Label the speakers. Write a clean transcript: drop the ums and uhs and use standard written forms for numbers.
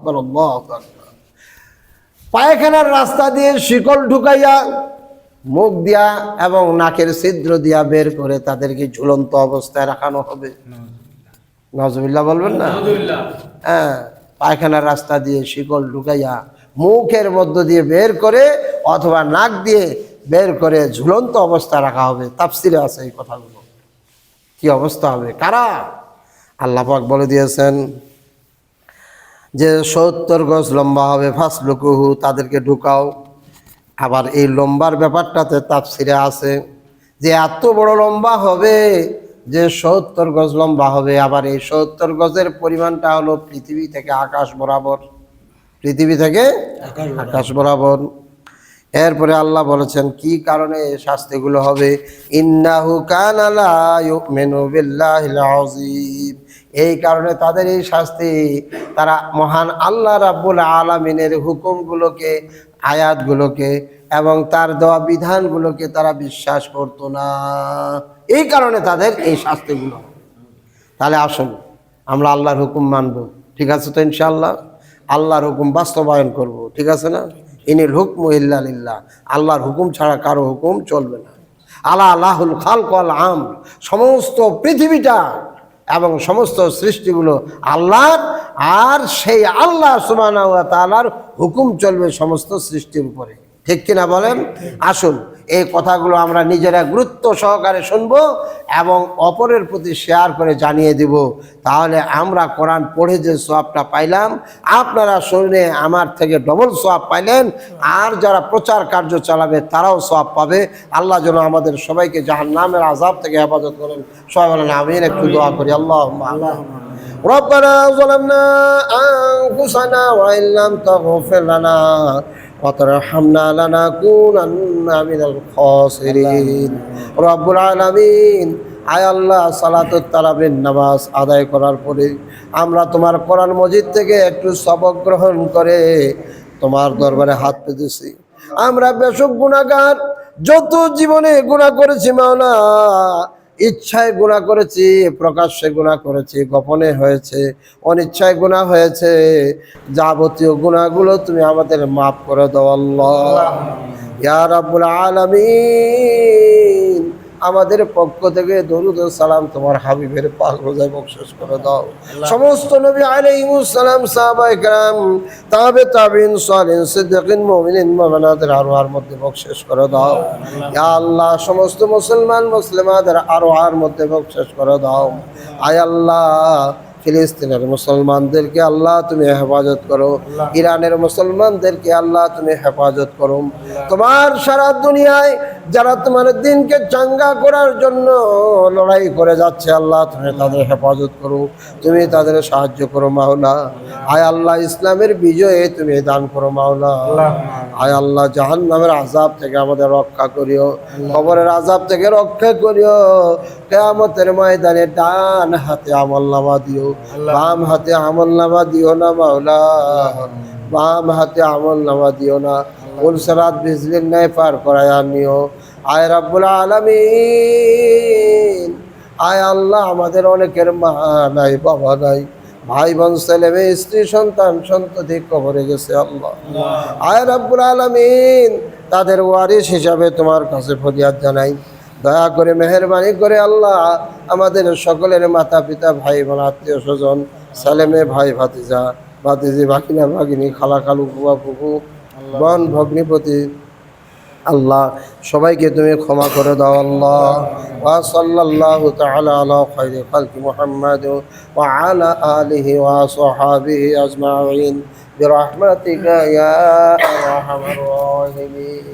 Speaker 1: আকবার, আল্লাহু আকবার। পায়খানার রাস্তা দিয়ে শিকল ঢুকাইয়া মুখ দিয়া এবং নাকের ছিদ্র দিয়া বের করে তাদেরকে ঝুলন্ত অবস্থায় রাখানো হবে। নাউজুবিল্লাহ বলবেন না? হ্যাঁ, পায়খানার রাস্তা দিয়ে শিকল ঢুকাইয়া মুখের মধ্য দিয়ে বের করে অথবা নাক দিয়ে বের করে ঝুলন্ত অবস্থা রাখা হবে। তাফসিরে আছে এই কথাগুলো। কি অবস্থা হবে? কারা? আল্লাহ পাক বলে দিয়েছেন যে 70 গজ লম্বা হবে, ফাসলুকুহু, তাদেরকে ঢুকাও। আবার এই লম্বার ব্যাপারটাতে তাফসিরে আছে যে এত বড় লম্বা হবে যে 70 গজ লম্বা হবে। আবার এই 70 গজের পরিমাণটা হলো পৃথিবী থেকে আকাশ বরাবর, পৃথিবী থেকে আকাশ বরাবর। এরপরে আল্লাহ বলেছেন কি কারণে শাস্তিগুলো হবে, ইন্নাহু কানা লা ইউমিনু বিল্লাহিল আযীম। এই কারণে তাদের এই শাস্তি, তারা মহান আল্লাহ রাব্বুল আলামিনের হুকুমগুলোকে, আয়াতগুলোকে এবং তার দেওয়া বিধানগুলোকে তারা বিশ্বাস করতো না। এই কারণে তাদের এই শাস্তিগুলো। তাহলে আসুন আমরা আল্লাহর হুকুম মানব, ঠিক আছে তো? ইনশাআল্লাহ আল্লাহর হুকুম বাস্তবায়ন করব, ঠিক আছে না? ইনিল হুকমু ইল্লা লিল্লাহ, আল্লাহর হুকুম ছাড়া কারো হুকুম চলবে না। আলা লাহুল খালক ওয়াল আমর, সমস্ত পৃথিবীটা এবং সমস্ত সৃষ্টিগুলো আল্লাহর, আর সেই আল্লাহ সুবহানাহু ওয়া তাআলার হুকুম চলবে সমস্ত সৃষ্টির উপরে, ঠিক কিনা বলেন? আসুন এই কথাগুলো আমরা নিজেরা গুরুত্ব সহকারে শুনবো এবং অপরের প্রতি শেয়ার করে জানিয়ে দিব। তাহলে আমরা কোরআন পড়ে যে সওয়াবটা পাইলাম, আপনারা শুনে আমার থেকে ডবল সওয়াব পাইলেন, আর যারা প্রচার কার্য চালাবে তারাও সওয়াব পাবে। আল্লাহ যেন আমাদের সবাইকে জাহান্নামের আযাব থেকে হেফাজত করেন। সবাই বলেন আমিন। একটু দোয়া করি। আল্লাহুম্মা রব্বানা যালামনা আনফুসানা ওয়া ইল্লাম তাগফির লানা ওয়াতারহামনা লানাকুনান্না মিনাল খাসিরিন। রব্বুল আলামিন, আয় আল্লাহ, সালাতুত তারাবির নামাজ আদায় করার পরে আমরা তোমার কোরআন মজিদ থেকে একটু সবক গ্রহণ করে তোমার দরবারে হাত পেতেছি। আমরা বেশক গুনাহগার, যত জীবনে গুনাহ করেছি মাওলা, ইচ্ছায় গুনাহ করেছি, প্রকাশ্যে গুনাহ করেছি, গোপনে হয়েছে, অনিচ্ছায় গুনাহ হয়েছে, যাবতীয় গুনাহগুলো তুমি আমাদের মাফ করে দাও আল্লাহ। ইয়া রাব্বুল আলামিন, আমাদের পক্ষ থেকে দরুদ ও সালাম তোমার হাবিবের পাক রোজায় বকশিশ করে দাও। সমস্ত নবী আলাইহিমুস সালাম, সাহাবায়ে কেরাম, তাবে তাবিন, সালিহিন, সিদ্দিকিন, মুমিনিন, মুমিনাতের আরওয়ার মধ্যে বকশিশ করে দাও। ইয়া আল্লাহ, সমস্ত মুসলমান মুসলিমাদের আরওয়ার মধ্যে বকশিশ করে দাও। আয় আল্লাহ, ফিলিস্তিনের মুসলমানদেরকে আল্লাহ তুমি হেফাজত করো, ইরানের মুসলমানদেরকে আল্লাহ তুমি হেফাজত করো। তোমার সারা দুনিয়ায় যারা তোমার দিনকে চাঙ্গা করার জন্য লড়াই করে যাচ্ছে, আল্লাহ তুমি তাদের হেফাজত করো, তুমি তাদের সাহায্য করো মাওলা। আয় আল্লাহ, ইসলামের বিজয়ে তুমি দান করো মাওলা। আয় আল্লাহ, জাহান্নামের আযাব থেকে আমাদের রক্ষা করিও, কবরের আযাব থেকে রক্ষা করিও। কিয়ামতের ময়দানে ডান হাতে আমলনামা দিও, বাম হাতে আমলনামা দিও না মাওলা, বাম হাতে আমলনামা দিও না। পুলসরাত বিজলির ন্যায় পার করায়া নিও। আয় রাব্বুল আলামিন, আয় আল্লাহ, আমাদের অনেকের মা নাই, বাবা নাই, ভাই বোন, ছেলে মেয়ে, স্ত্রী, সন্তান, সন্ততি কবরে গেছে আল্লাহ। আয় রাব্বুল আলামিন, তাদের ওয়ারিস হিসাবে তোমার কাছে ফরিয়াদ জানাই। দয়া করে মেহেরবানি করে আল্লাহ আমাদের সকলের মাতা পিতা, ভাই বোন, আত্মীয় স্বজন, ছেলে মেয়ে, ভাই ভাতিজা, ভাতিজি, ভাগিনা ভাগিনী, খালা খালু, ফুফা ফুফু, বোন ভগ্নিপতি, আল্লাহ সবাইকে তুমি ক্ষমা করে দাও আল্লাহ। ওয়া সাল্লাল্লাহু তাআলা আলা খায়রি খালকি মুহাম্মাদ ওয়া আলা আলিহি ওয়া সাহবিহি আজমাইন বিরহমাতিকা ইয়া আরহামার রাহিমিন।